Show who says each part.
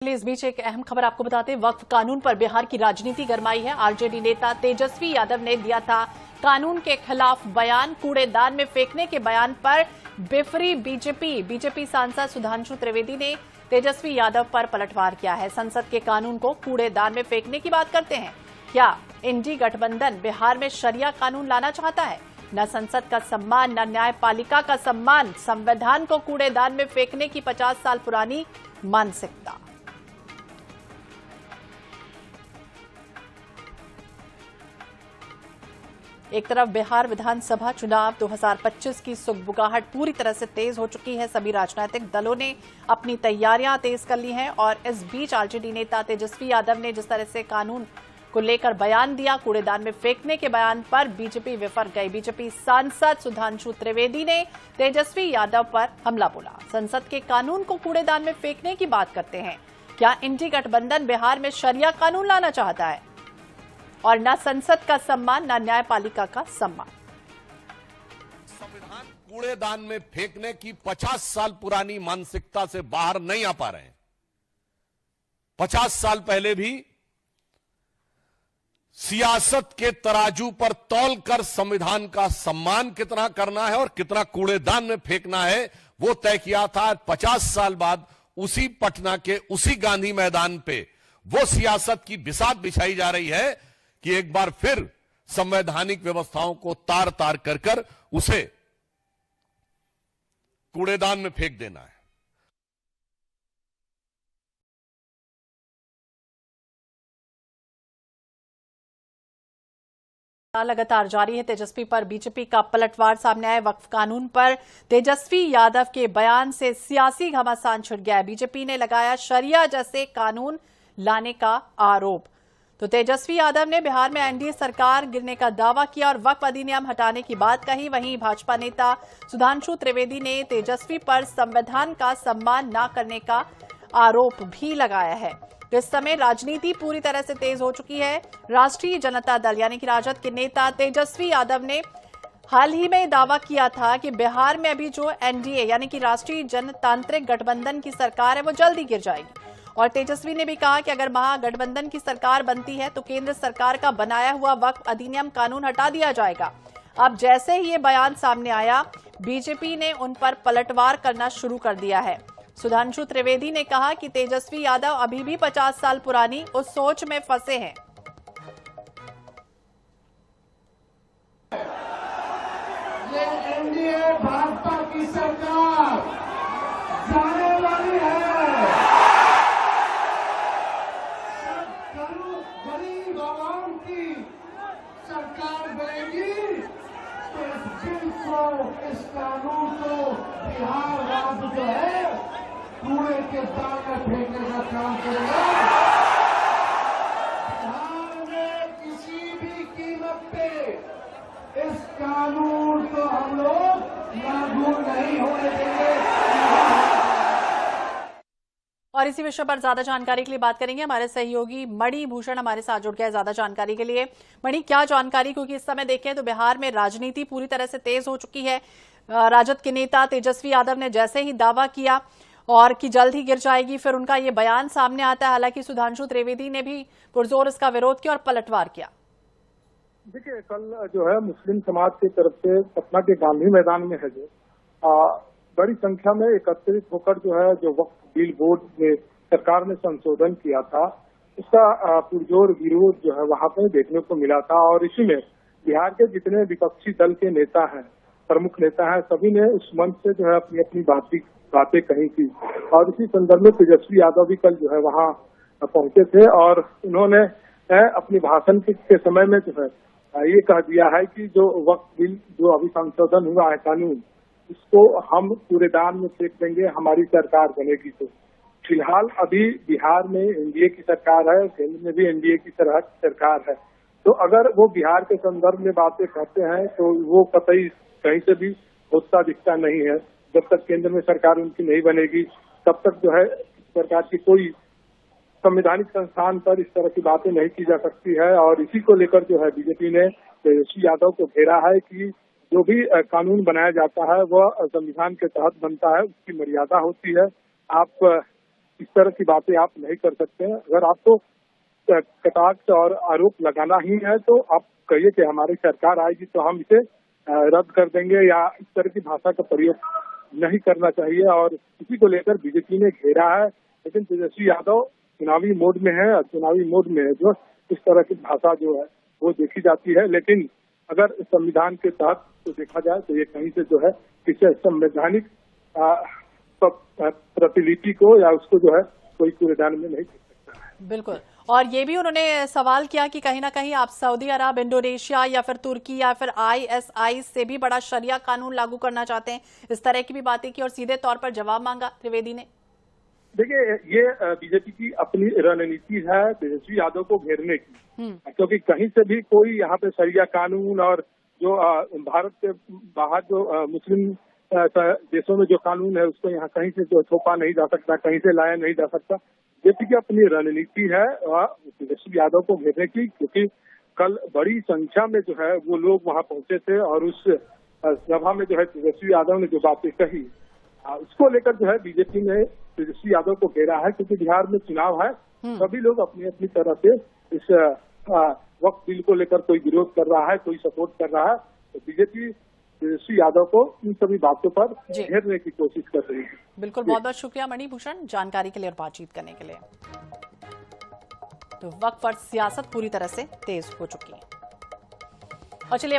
Speaker 1: इस बीच एक अहम खबर आपको बताते हैं। वक्फ कानून पर बिहार की राजनीति गरमाई है। आरजेडी नेता तेजस्वी यादव ने दिया था कानून के खिलाफ बयान। कूड़ेदान में फेंकने के बयान पर बिफरी बीजेपी सांसद सुधांशु त्रिवेदी ने तेजस्वी यादव पर पलटवार किया है। संसद के कानून को कूड़ेदान में फेंकने की बात करते हैं। क्या इंडी गठबंधन बिहार में शरिया कानून लाना चाहता है? न संसद का सम्मान, न न्यायपालिका का सम्मान, संविधान को कूड़ेदान में फेंकने की 50 साल पुरानी मानसिकता। एक तरफ बिहार विधानसभा चुनाव 2025 की सुगबुगाहट पूरी तरह से तेज हो चुकी है। सभी राजनीतिक दलों ने अपनी तैयारियां तेज कर ली हैं और इस बीच आरजेडी नेता तेजस्वी यादव ने जिस तरह से कानून को लेकर बयान दिया, कूड़ेदान में फेंकने के बयान पर बीजेपी विफर गई। बीजेपी सांसद सुधांशु त्रिवेदी ने तेजस्वी यादव पर हमला बोला। संसद के कानून को कूड़ेदान में फेंकने की बात करते हैं। क्या इंडी गठबंधन बिहार में शरिया कानून लाना चाहता है? और न संसद का सम्मान, न न्यायपालिका का सम्मान।
Speaker 2: संविधान कूड़ेदान में फेंकने की 50 साल पुरानी मानसिकता से बाहर नहीं आ पा रहे हैं। 50 साल पहले भी सियासत के तराजू पर तौलकर संविधान का सम्मान कितना करना है और कितना कूड़ेदान में फेंकना है वो तय किया था। 50 साल बाद उसी पटना के उसी गांधी मैदान पे वो सियासत की बिसात बिछाई जा रही है कि एक बार फिर संवैधानिक व्यवस्थाओं को तार तार कर कर उसे कूड़ेदान में फेंक देना है।
Speaker 1: लगातार जारी है। तेजस्वी पर बीजेपी का पलटवार सामने आया। वक्फ कानून पर तेजस्वी यादव के बयान से सियासी घमासान छिड़ गया है। बीजेपी ने लगाया शरिया जैसे कानून लाने का आरोप। तो तेजस्वी यादव ने बिहार में एनडीए सरकार गिरने का दावा किया और वक्फ अधिनियम हटाने की बात कही। वहीं भाजपा नेता सुधांशु त्रिवेदी ने तेजस्वी पर संविधान का सम्मान न करने का आरोप भी लगाया है। इस समय राजनीति पूरी तरह से तेज हो चुकी है। राष्ट्रीय जनता दल यानी कि राजद के नेता तेजस्वी यादव ने हाल ही में दावा किया था कि बिहार में अभी जो एनडीए यानी कि राष्ट्रीय जनतांत्रिक गठबंधन की सरकार है वो जल्दी गिर जाएगी। और तेजस्वी ने भी कहा कि अगर महागठबंधन की सरकार बनती है तो केंद्र सरकार का बनाया हुआ वक्फ अधिनियम कानून हटा दिया जाएगा। अब जैसे ही ये बयान सामने आया, बीजेपी ने उन पर पलटवार करना शुरू कर दिया है। सुधांशु त्रिवेदी ने कहा कि तेजस्वी यादव अभी भी 50 साल पुरानी उस सोच में फंसे हैं।
Speaker 3: ये एनडीए भाजपा की सरकार जाने वाली है। गरीब आवाम की सरकार बनेगी तो इस बिल को, इस कानून को बिहार राज्य जो है कूड़े के दान में फेंकने का काम करेगा। बिहार में किसी भी कीमत पे इस कानून को हम लोग लागू नहीं होने देंगे।
Speaker 1: और इसी विषय पर ज्यादा जानकारी के लिए बात करेंगे। हमारे सहयोगी मणि भूषण हमारे साथ जुड़ गए ज्यादा जानकारी के लिए। मणि, क्या जानकारी, क्योंकि इस समय देखें तो बिहार में राजनीति पूरी तरह से तेज हो चुकी है। राजद के नेता तेजस्वी यादव ने जैसे ही दावा किया और कि जल्द ही गिर जाएगी, फिर उनका ये बयान सामने आता है। हालांकि सुधांशु त्रिवेदी ने भी पुरजोर इसका विरोध किया और पलटवार किया।
Speaker 4: देखिए, कल जो है मुस्लिम समाज की तरफ से पटना के गांधी मैदान में है जो बड़ी संख्या में एकत्रित होकर जो है जो वक्फ बिल बोर्ड में सरकार ने संशोधन किया था उसका पुरजोर विरोध जो है वहां पर देखने को मिला था। और इसी में बिहार के जितने विपक्षी दल के नेता हैं, प्रमुख नेता हैं, सभी ने उस मंच से जो है अपनी अपनी बातें कही थी। और इसी संदर्भ में तेजस्वी यादव भी कल जो है वहां पहुंचे थे और उन्होंने अपनी भाषण के समय में जो है ये कह दिया है कि जो वक्फ बिल जो अभी संशोधन हुआ है कानून, इसको हम कूड़ेदान में फेंक देंगे हमारी सरकार बनेगी तो। फिलहाल अभी बिहार में एनडीए की सरकार है, केंद्र में भी एनडीए की सरकार है। तो अगर वो बिहार के संदर्भ में बातें करते हैं तो वो कतई कहीं से भी होता दिखता नहीं है। जब तक केंद्र में सरकार उनकी नहीं बनेगी तब तक जो है सरकार की कोई संवैधानिक संस्थान पर इस तरह की बातें नहीं की जा सकती है। और इसी को लेकर जो है बीजेपी ने तेजस्वी यादव को घेरा है कि जो भी कानून बनाया जाता है वह संविधान के तहत बनता है, उसकी मर्यादा होती है। आप इस तरह की बातें आप नहीं कर सकते हैं। अगर आपको कटाक्ष और आरोप लगाना ही है तो आप कहिए कि हमारी सरकार आएगी तो हम इसे रद्द कर देंगे, या इस तरह की भाषा का प्रयोग नहीं करना चाहिए। और इसी को लेकर बीजेपी ने घेरा है, लेकिन तेजस्वी यादव चुनावी मोड में है और चुनावी मोड में जो इस तरह की भाषा जो है वो देखी जाती है। लेकिन अगर संविधान के तहत तो देखा जाए तो ये कहीं से जो है किसी संवैधानिक प्रतिलिपि को या उसको जो है कोई कूड़ेदान में नहीं फेंक सकता है।
Speaker 1: बिल्कुल। और ये भी उन्होंने सवाल किया कि कहीं ना कहीं आप सऊदी अरब, इंडोनेशिया या फिर तुर्की या फिर ISI से भी बड़ा शरिया कानून लागू करना चाहते हैं। इस तरह की भी बातें की और सीधे तौर पर जवाब मांगा त्रिवेदी ने।
Speaker 4: देखिए, ये बीजेपी की अपनी रणनीति है तेजस्वी यादव को घेरने की, क्योंकि कहीं से भी कोई यहाँ पे शरिया कानून और जो भारत के बाहर जो मुस्लिम देशों में जो कानून है उसको यहाँ कहीं से जो थोपा नहीं जा सकता, कहीं से लाया नहीं जा सकता। बीजेपी की अपनी रणनीति है तेजस्वी यादव को घेरने की, क्योंकि कल बड़ी संख्या में जो है वो लोग वहाँ पहुंचे थे और उस सभा में जो है तेजस्वी यादव ने जो बातें कही उसको लेकर जो है बीजेपी ने तेजस्वी यादव को घेरा है। क्योंकि बिहार में चुनाव है, सभी लोग अपनी अपनी तरह से इस वक्त बिल को लेकर कोई विरोध कर रहा है, कोई सपोर्ट कर रहा है, तो बीजेपी तेजस्वी यादव को इन सभी बातों पर घेरने की कोशिश कर रही है।
Speaker 1: बिल्कुल, बहुत बहुत शुक्रिया मणिभूषण जानकारी के लिए और बातचीत करने के लिए। तो वक्त पर सियासत पूरी तरह से तेज हो चुकी है। और चलिए